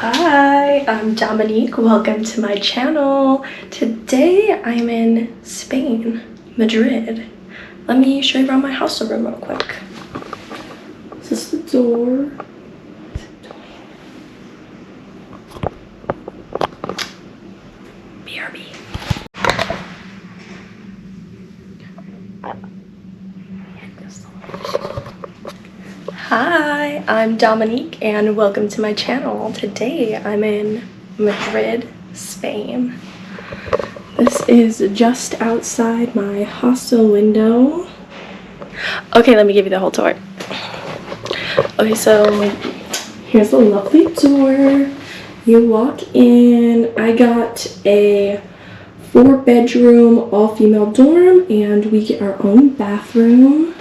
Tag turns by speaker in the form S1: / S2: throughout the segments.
S1: Hi, I'm Dominique. Welcome to my channel. Today I'm in Spain, Madrid. Let me show you around my hostel room real quick. This is the door. BRB. Hi, I'm Dominique and welcome to my channel. Today I'm in Madrid, Spain. This is just outside my hostel window. Okay, let me give you the whole tour. Okay, so here's the lovely door. You walk in. I got a 4-bedroom all-female dorm and we get our own bathroom.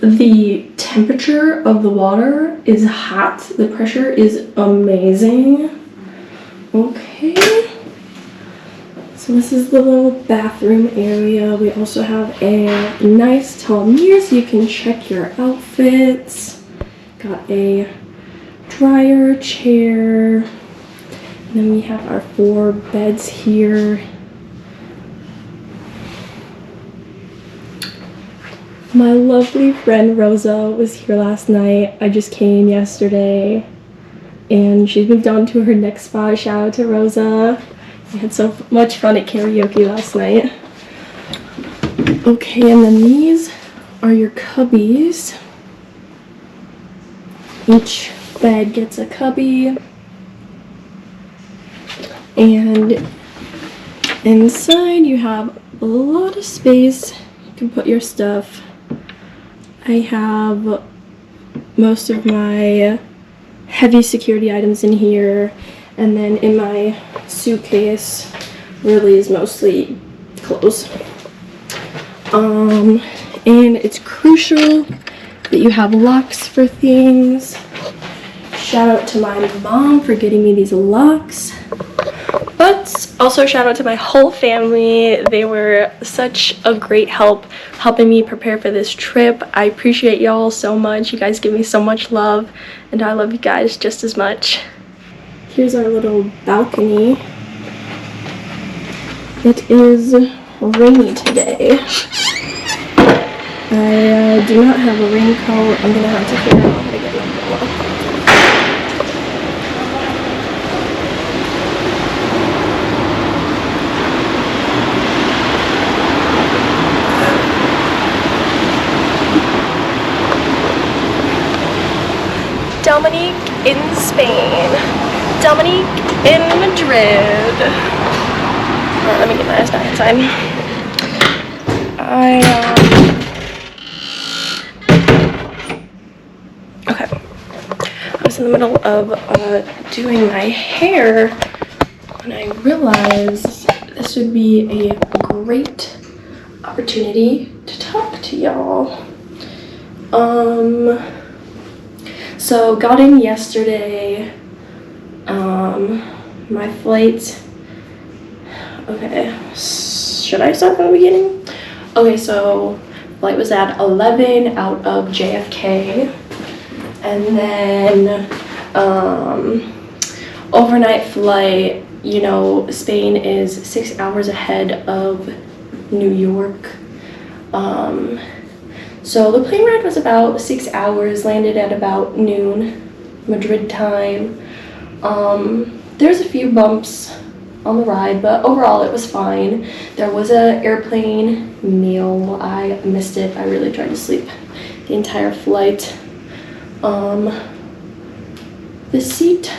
S1: The temperature of the water is hot. The pressure is amazing. Okay. So this is the little bathroom area. We also have a nice tall mirror so you can check your outfits. Got a dryer, chair. And then we have our 4 beds here. My lovely friend Rosa was here last night. I just came yesterday and she's moved on to her next spot. Shout out to Rosa. We had so much fun at karaoke last night. Okay, and then these are your cubbies. Each bed gets a cubby. And inside you have a lot of space. You can put your stuff. I have most of my heavy security items in here, and then in my suitcase really is mostly clothes. And it's crucial that you have locks for things. Shout out to my mom for getting me these locks. But also shout out to my whole family. They were such a great help helping me prepare for this trip. I appreciate y'all so much. You guys give me so much love and I love you guys just as much. Here's our little balcony. It is rainy today. I do not have a raincoat. I'm gonna have to figure out how to get an umbrella. Dominique in Spain. Dominique in Madrid. Alright, let me get my ass back inside. Okay. I was in the middle of doing my hair when I realized this would be a great opportunity to talk to y'all. So got in yesterday. My flight. Okay, should I start from the beginning? Okay, so flight was at 11 out of JFK, and then overnight flight. You know, Spain is 6 hours ahead of New York. So the plane ride was about 6 hours, landed at about noon, Madrid time. There's a few bumps on the ride, but overall it was fine. There was an airplane meal. I missed it. I really tried to sleep the entire flight. The seat,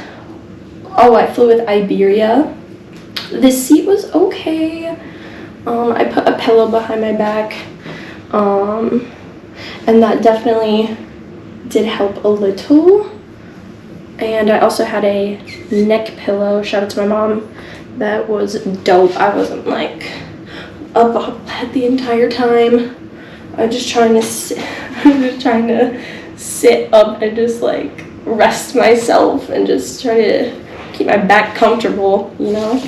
S1: I flew with Iberia. The seat was okay. I put a pillow behind my back. And that definitely did help a little. And I also had a neck pillow. Shout out to my mom. That was dope. I wasn't like up the entire time. I'm just trying to sit up and just like rest myself and just try to keep my back comfortable, you know.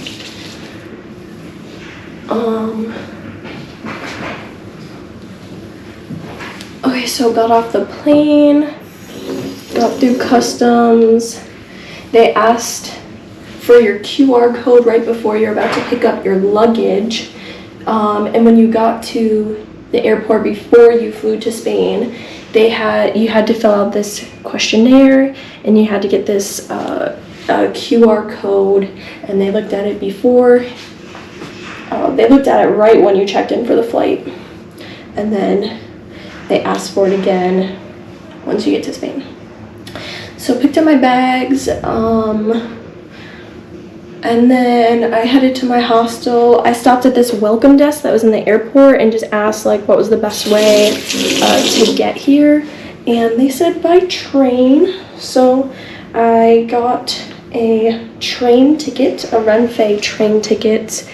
S1: Okay, so got off the plane, got through customs. They asked for your QR code right before you're about to pick up your luggage. And when you got to the airport before you flew to Spain, you had to fill out this questionnaire, and you had to get this QR code, and they looked at it before. They looked at it right when you checked in for the flight, and then they asked for it again once you get to Spain. So picked up my bags, and then I headed to my hostel. I stopped at this welcome desk that was in the airport and just asked like what was the best way to get here, and they said by train. So I got a train ticket, a Renfe train ticket,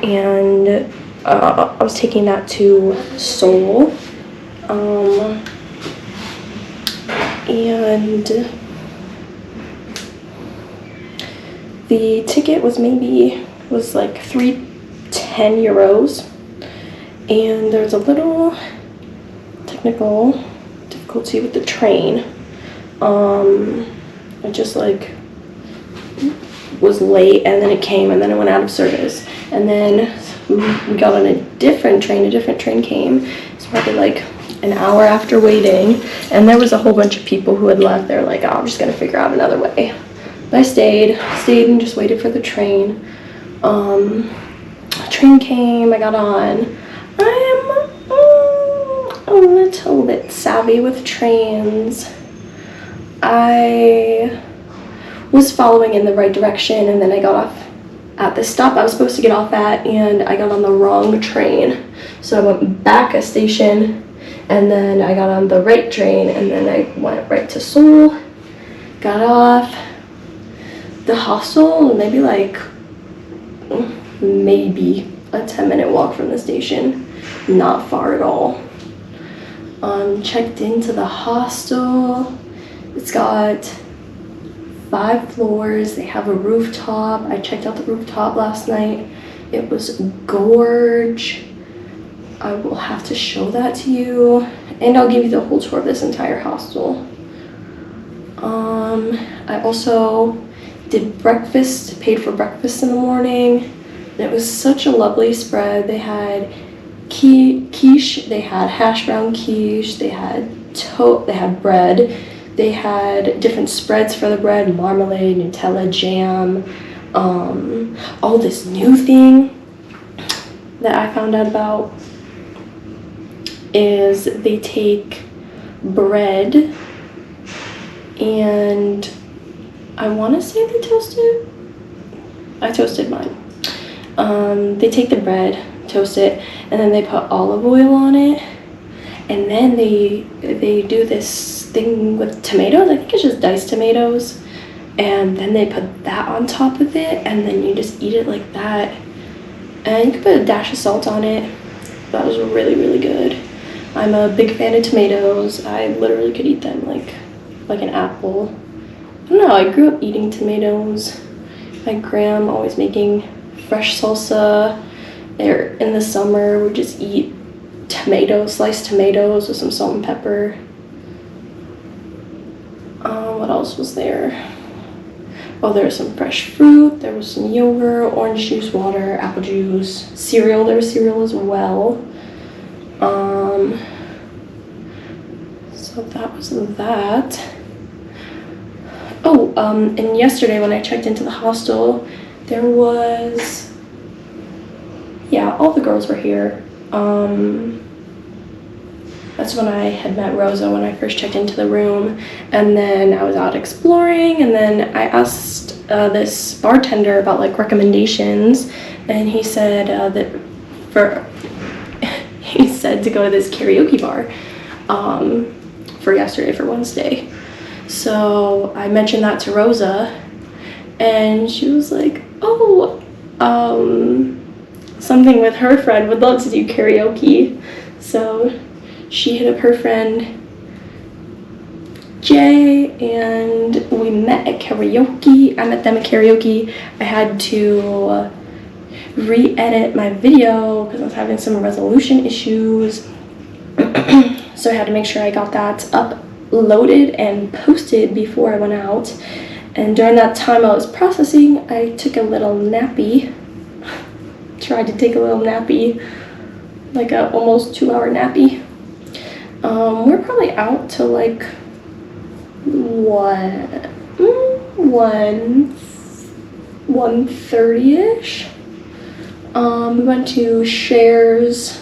S1: and I was taking that to Seoul. And the ticket was like 310 euros, and there was a little technical difficulty with the train. It just like was late, and then it came, and then it went out of service, and then we got on a different train came. It's probably like an hour after waiting, and there was a whole bunch of people who had left. They're like, oh, I'm just gonna figure out another way. But I stayed and just waited for the train. The train came, I got on. I am a little bit savvy with trains. I was following in the right direction, and then I got off at the stop I was supposed to get off at, and I got on the wrong train. So I went back a station, and then I got on the right train, and then I went right to Seoul, got off. The hostel, maybe a 10-minute walk from the station, not far at all. Checked into the hostel. It's got 5 floors. They have a rooftop. I checked out the rooftop last night. It was gorge. I will have to show that to you, and I'll give you the whole tour of this entire hostel. I also did breakfast, paid for breakfast in the morning, and it was such a lovely spread. They had quiche, they had hash brown quiche, they had bread, they had different spreads for the bread, marmalade, Nutella, jam, all this new thing that I found out about is they take bread, and I want to say they toast it. I toasted mine. They take the bread, toast it, and then they put olive oil on it, and then they do this thing with tomatoes. I think it's just diced tomatoes, and then they put that on top of it, and then you just eat it like that. And you can put a dash of salt on it. That was really, really good. I'm a big fan of tomatoes. I literally could eat them like an apple. I don't know, I grew up eating tomatoes. My grandma always making fresh salsa. There in the summer, we just eat tomatoes, sliced tomatoes with some salt and pepper. What else was there? Oh, there was some fresh fruit. There was some yogurt, orange juice, water, apple juice, cereal. There was cereal as well. So that was that. Oh, and yesterday when I checked into the hostel, there was, yeah, all the girls were here. That's when I had met Rosa when I first checked into the room, and then I was out exploring, and then I asked this bartender about like recommendations, and he said he said to go to this karaoke bar for yesterday, for Wednesday. So I mentioned that to Rosa, and she was like, oh, something with her friend would love to do karaoke. So she hit up her friend Jay, and we met at karaoke. I met them at karaoke. I had to re-edit my video because I was having some resolution issues. So I had to make sure I got that uploaded and posted before I went out. And during that time I was processing, I took a little nappy. Tried to take a little nappy, like a almost 2-hour nappy. We're probably out till like 1:30ish. We went to Shares/Cheers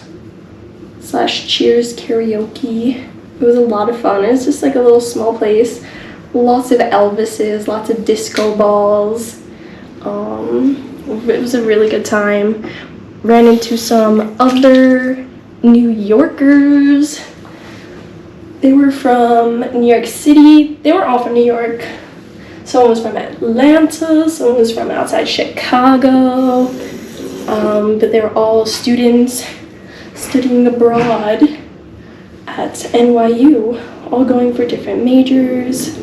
S1: karaoke. It was a lot of fun. It's just like a little small place, lots of Elvises, lots of disco balls. It was a really good time. Ran into some other New Yorkers. They were from New York City. They were all from New York. Someone was from Atlanta, someone was from outside Chicago. But they were all students studying abroad at NYU, all going for different majors.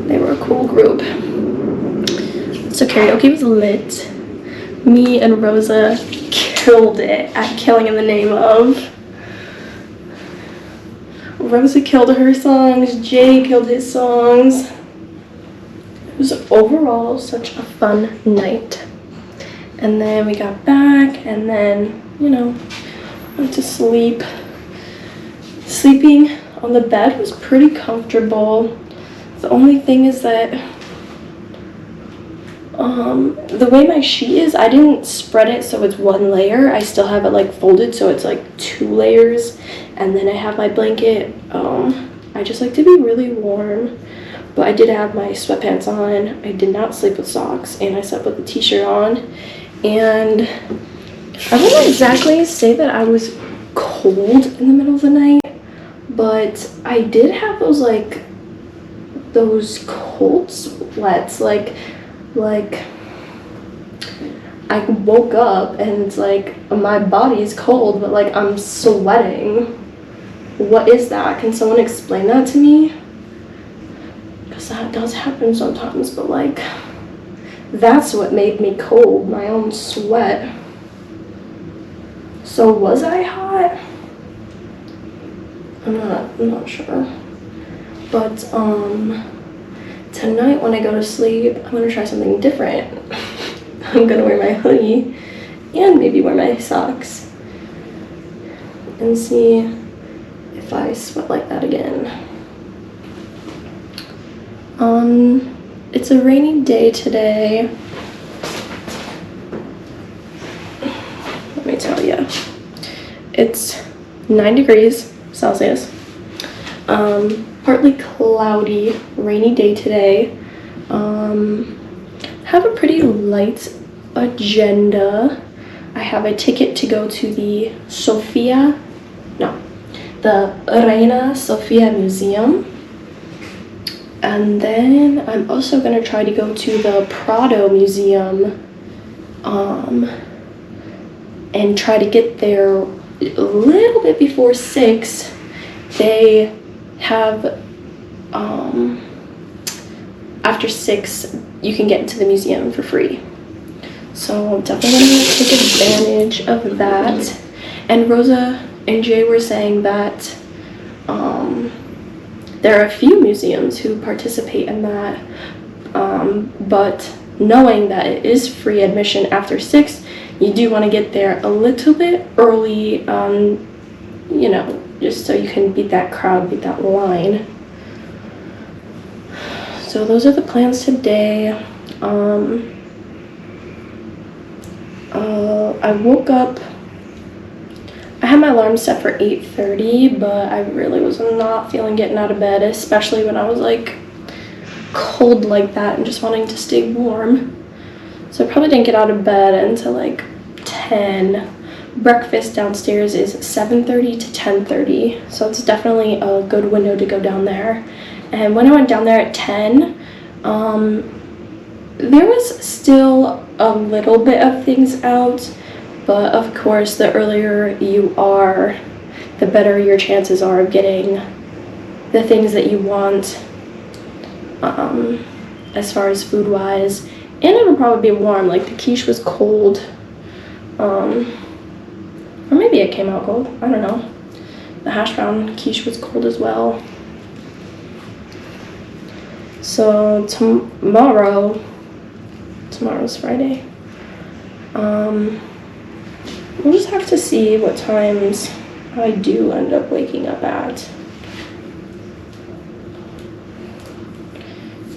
S1: They were a cool group. So karaoke was lit. Me and Rosa killed it at Killing in the Name of. Rosa killed her songs, Jay killed his songs. It was overall such a fun night. And then we got back and then, went to sleep. Sleeping on the bed was pretty comfortable. The only thing is that the way my sheet is, I didn't spread it so it's one layer. I still have it like folded so it's like 2 layers, and then I have my blanket. I just like to be really warm, but I did have my sweatpants on. I did not sleep with socks, and I slept with a t-shirt on. And I wouldn't exactly say that I was cold in the middle of the night, but I did have those cold sweats, like I woke up and it's like my body's cold, but like I'm sweating. What is that? Can someone explain that to me? Because that does happen sometimes, but like that's what made me cold, my own sweat. So was I hot? I'm not sure. But tonight when I go to sleep, I'm gonna try something different. I'm gonna wear my hoodie and maybe wear my socks and see if I sweat like that again. It's a rainy day today. Let me tell you. It's 9 degrees Celsius. Partly cloudy, rainy day today. Have a pretty light agenda. I have a ticket to go to the Reina Sofia Museum. And then I'm also going to try to go to the Prado Museum and try to get there a little bit before 6. They have, after 6, you can get into the museum for free. So I'm definitely going to take advantage of that. And Rosa and Jay were saying that there are a few museums who participate in that, but knowing that it is free admission after 6, you do want to get there a little bit early, just so you can beat that crowd, beat that line. So those are the plans today. I woke up, I had my alarm set for 8:30, but I really was not feeling getting out of bed, especially when I was like cold like that and just wanting to stay warm. So I probably didn't get out of bed until like 10. Breakfast downstairs is 7:30 to 10:30, so it's definitely a good window to go down there. And when I went down there at 10, there was still a little bit of things out, but of course the earlier you are, the better your chances are of getting the things that you want, as far as food wise. And it'll probably be warm, like the quiche was cold. I Or maybe it came out cold. I don't know. The hash brown quiche was cold as well. So tomorrow's Friday. We'll just have to see what times I do end up waking up at.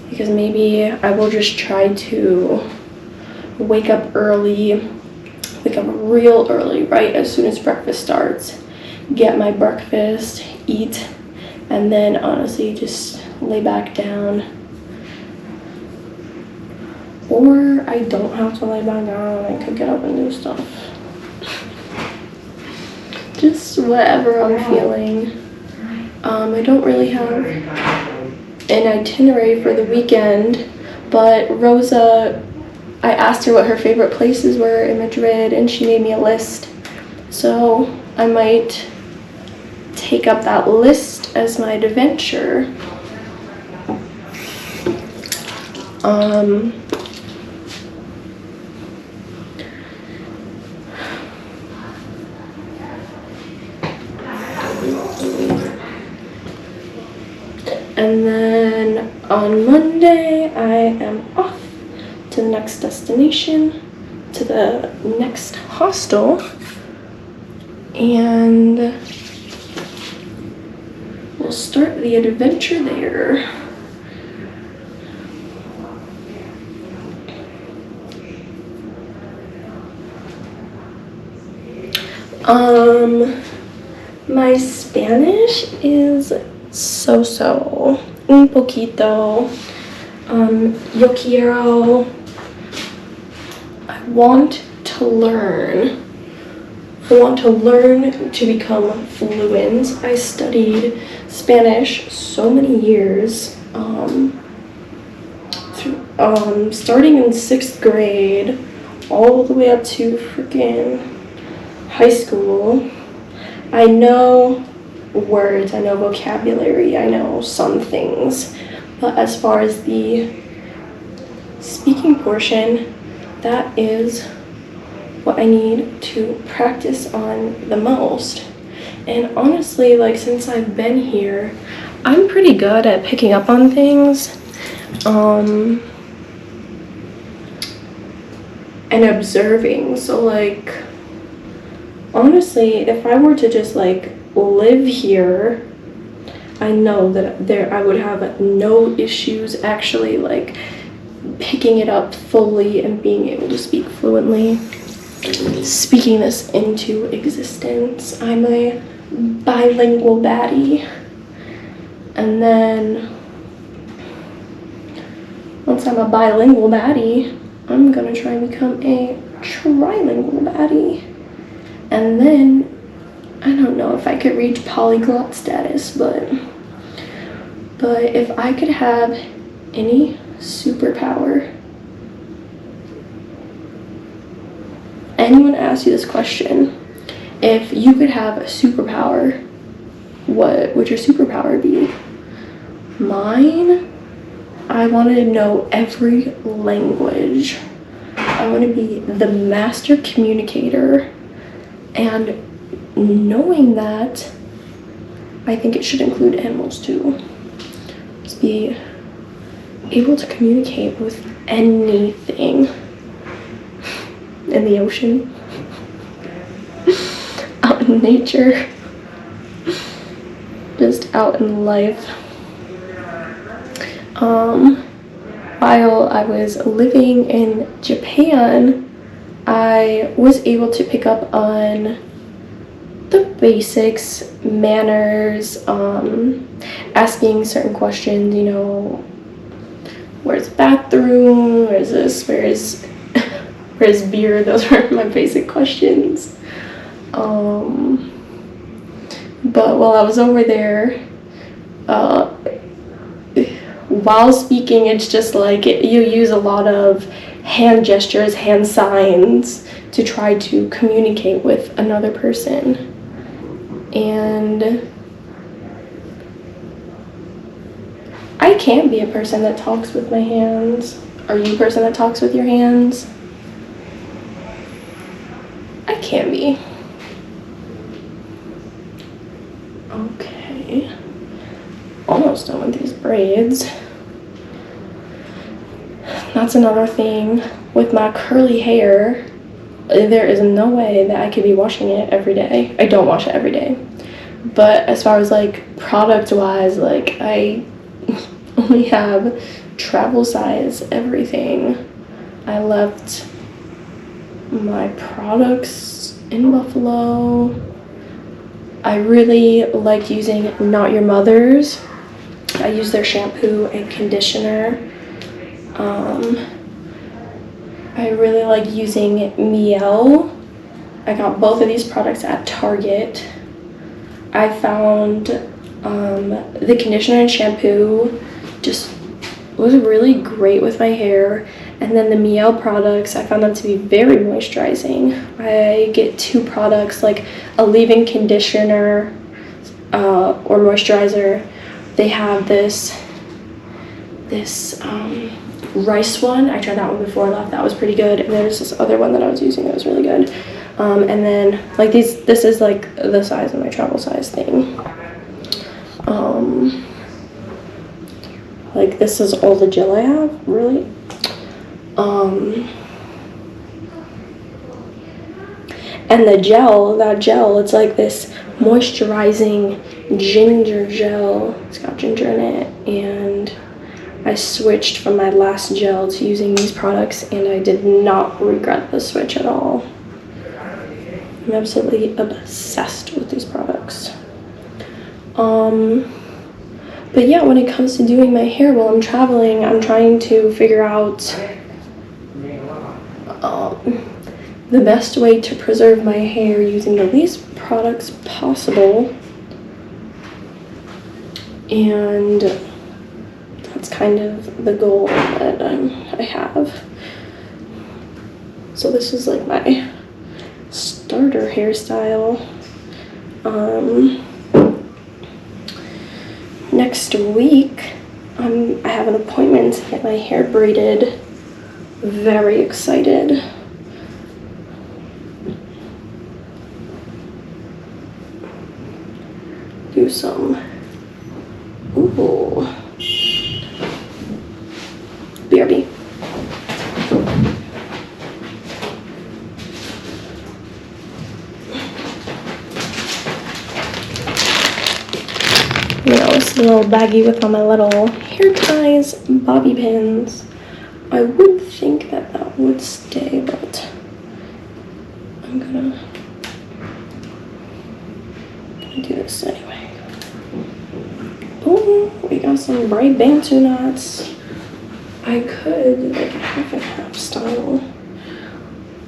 S1: Because maybe I will just try to wake up early, wake up real early, right as soon as breakfast starts, get my breakfast, eat, and then honestly just lay back down. Or I don't have to lay back down, I could get up and do stuff. Just whatever I'm feeling. I don't really have an itinerary for the weekend, but Rosa, I asked her what her favorite places were in Madrid and she made me a list. So I might take up that list as my adventure. And then on Monday, I am off to the next destination, to the next hostel, and we'll start the adventure there. My Spanish is so, un poquito. Yo quiero, I want to learn to become fluent. I studied Spanish so many years, starting in 6th grade, all the way up to freaking high school. I know words, I know vocabulary, I know some things, but as far as the speaking portion, that is what I need to practice on the most. And honestly, like, since I've been here, I'm pretty good at picking up on things and observing. So like, honestly, if I were to just like live here, I know that I would have no issues actually like picking it up fully and being able to speak fluently, speaking this into existence. I'm a bilingual baddie, and then once I'm a bilingual baddie, I'm gonna try and become a trilingual baddie, and then I don't know if I could reach polyglot status, but if I could have any superpower, anyone asks you this question, if you could have a superpower, what would your superpower be? Mine, I wanted to know every language. I want to be the master communicator, and knowing that, I think it should include animals too. Just be able to communicate with anything in the ocean, out in nature, just out in life. While I was living in Japan, I was able to pick up on the basics, manners, asking certain questions, you know, where's the bathroom, where's this, where's beer? Those are my basic questions. But while I was over there, while speaking, it's just like you use a lot of hand gestures, hand signs to try to communicate with another person. And I can be a person that talks with my hands. Are you a person that talks with your hands? I can be. Okay, almost done with these braids. That's another thing with my curly hair. There is no way that I could be washing it every day. I don't wash it every day. But as far as like product wise, like I only have travel size everything. I left my products in Buffalo. I really like using Not Your Mother's. I use their shampoo and conditioner. I really like using Miel. I got both of these products at Target. I found the conditioner and shampoo just was really great with my hair. And then the Miel products, I found them to be very moisturizing. I get 2 products, like a leave-in conditioner or moisturizer. They have this rice one. I tried that one before I left. That was pretty good. And there's this other one that I was using that was really good. And then like this is like the size of my travel size thing. Like this is all the gel I have, really. And that gel, it's like this moisturizing ginger gel. It's got ginger in it, and I switched from my last gel to using these products, and I did not regret the switch at all. I'm absolutely obsessed with these products. But yeah, when it comes to doing my hair while I'm traveling, I'm trying to figure out the best way to preserve my hair using the least products possible. And that's kind of the goal that I have. So this is like my starter hairstyle. Next week, I have an appointment to get my hair braided. Very excited. Do some, ooh, BRB. You know, it's a little baggie with all my little hair ties, bobby pins. I would think that that would stay, but I'm gonna do this anyway. Oh, we got some bright bantu knots. I could like a half and half style,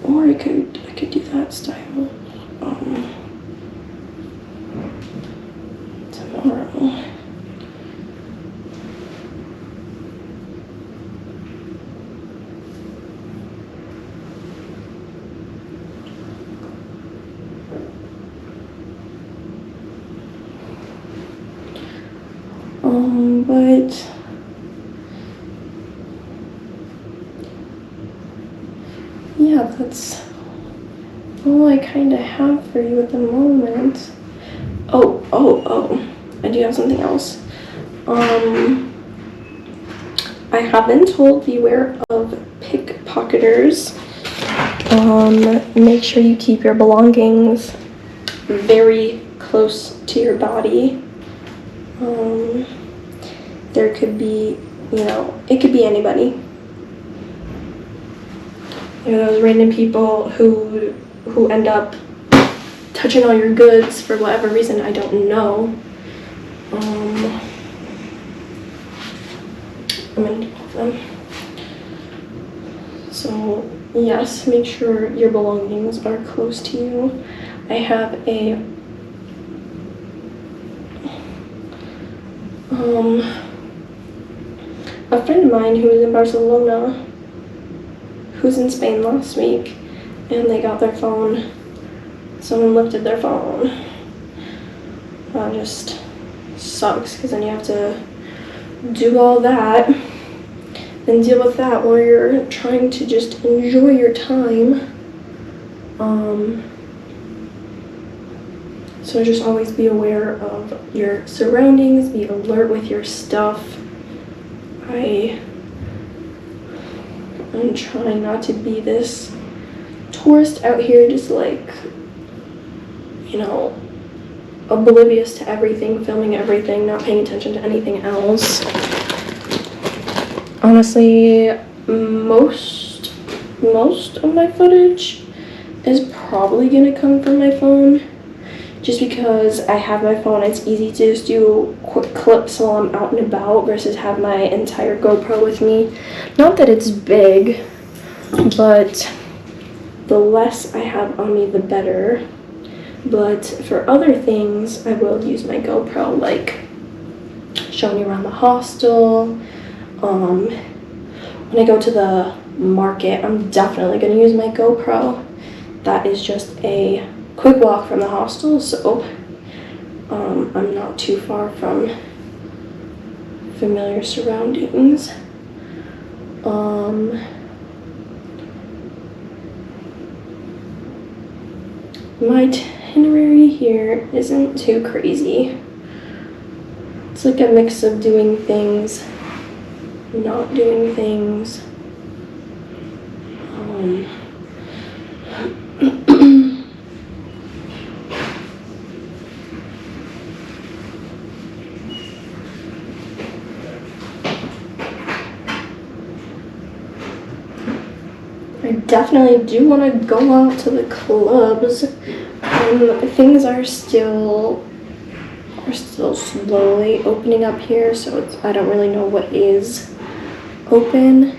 S1: or I could do that style tomorrow. But yeah, that's all I kind of have for you at the moment. Oh, I do have something else. I have been told beware of pickpocketers. Make sure you keep your belongings very close to your body. There could be, you know, it could be anybody. You know, those random people who end up touching all your goods for whatever reason, I don't know. I'm gonna do all of them. So yes, make sure your belongings are close to you. I have a friend of mine who was in Barcelona, who's in Spain last week, and they got their phone. Someone lifted their phone. That just sucks, because then you have to do all that and deal with that while you're trying to just enjoy your time. So just always be aware of your surroundings, be alert with your stuff. I'm trying not to be this tourist out here, just like, you know, oblivious to everything, filming everything, not paying attention to anything else. Honestly, most of my footage is probably gonna come from my phone, just because I have my phone. It's easy to just do quick clips while I'm out and about versus have my entire GoPro with me. Not that it's big, but the less I have on me, the better. But for other things, I will use my GoPro, like showing you around the hostel. When I go to the market, I'm definitely going to use my GoPro. That is just a quick walk from the hostel, so I'm not too far from familiar surroundings. My itinerary here isn't too crazy. It's like a mix of doing things, not doing things. I definitely do want to go out to the clubs. Things are still slowly opening up here, so I don't really know what is open.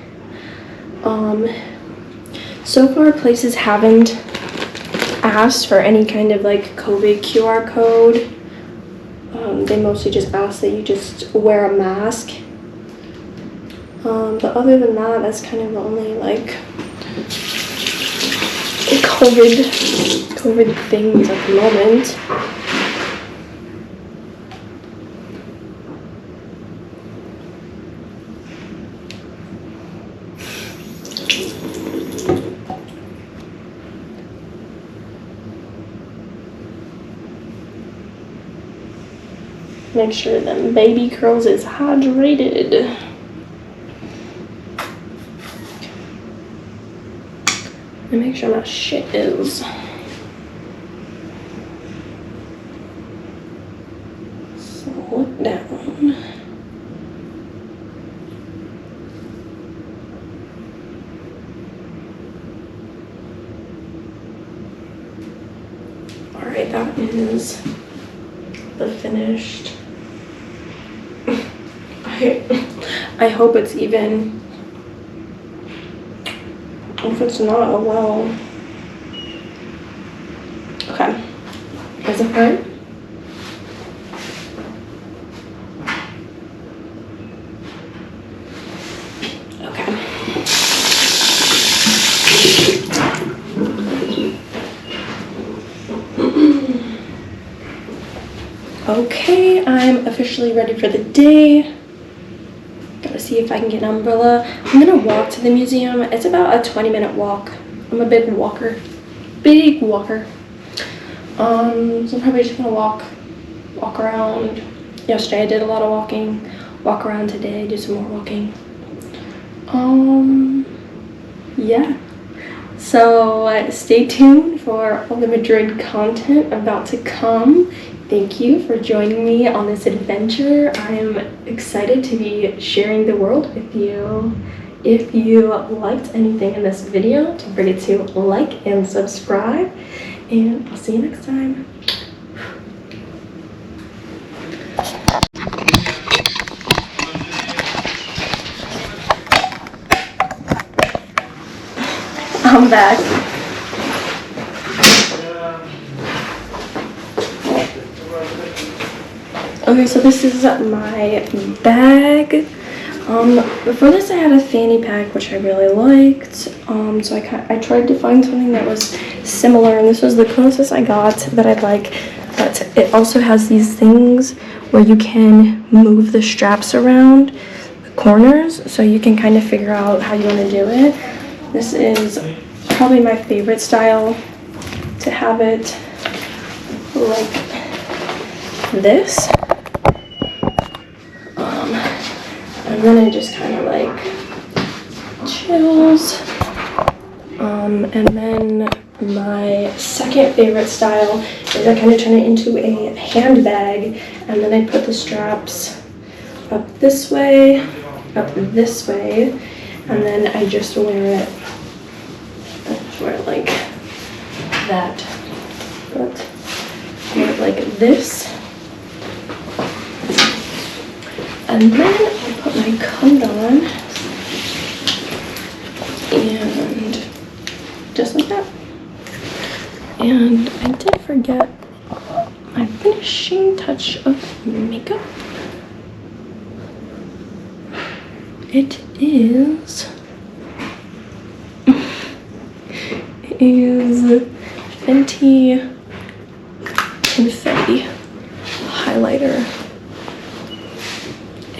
S1: So far places haven't asked for any kind of like COVID QR code. They mostly just ask that you just wear a mask. But other than that, that's kind of the only like COVID things at the moment. Make sure them baby girls is hydrated. And make sure my shit is. Slow it down. Alright, that is the finished. I hope it's even. If it's not, oh well. Okay. Is it front? Okay. Okay, I'm officially ready for the day. Gotta see if I can get an umbrella. I'm gonna walk to the museum. It's about a 20-minute walk. I'm a big walker. Big walker. So I'm probably just gonna walk around. Yesterday I did a lot of walking. Walk around today, do some more walking. Yeah. So stay tuned for all the Madrid content about to come. Thank you for joining me on this adventure. I'm excited to be sharing the world with you. If you liked anything in this video, don't forget to like and subscribe, and I'll see you next time. I'm back. Okay, so this is my bag. Before this I had a fanny pack, which I really liked. So I tried to find something that was similar, and this was the closest I got that I like. But it also has these things where you can move the straps around the corners, so you can kind of figure out how you want to do it. This is probably my favorite style, to have it like this. And then it just kind of like chills. And then my second favorite style is I kind of turn it into a handbag, and then I put the straps up this way, and then I just wear it. Like that, but wear it like this. And then I put my coat on, and just like that. And I did forget my finishing touch of makeup. It is Fenty Confetti highlighter,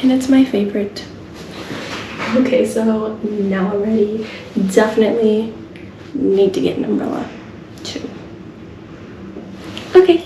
S1: and it's my favorite. Okay, so now I'm ready. Definitely need to get an umbrella too. Okay,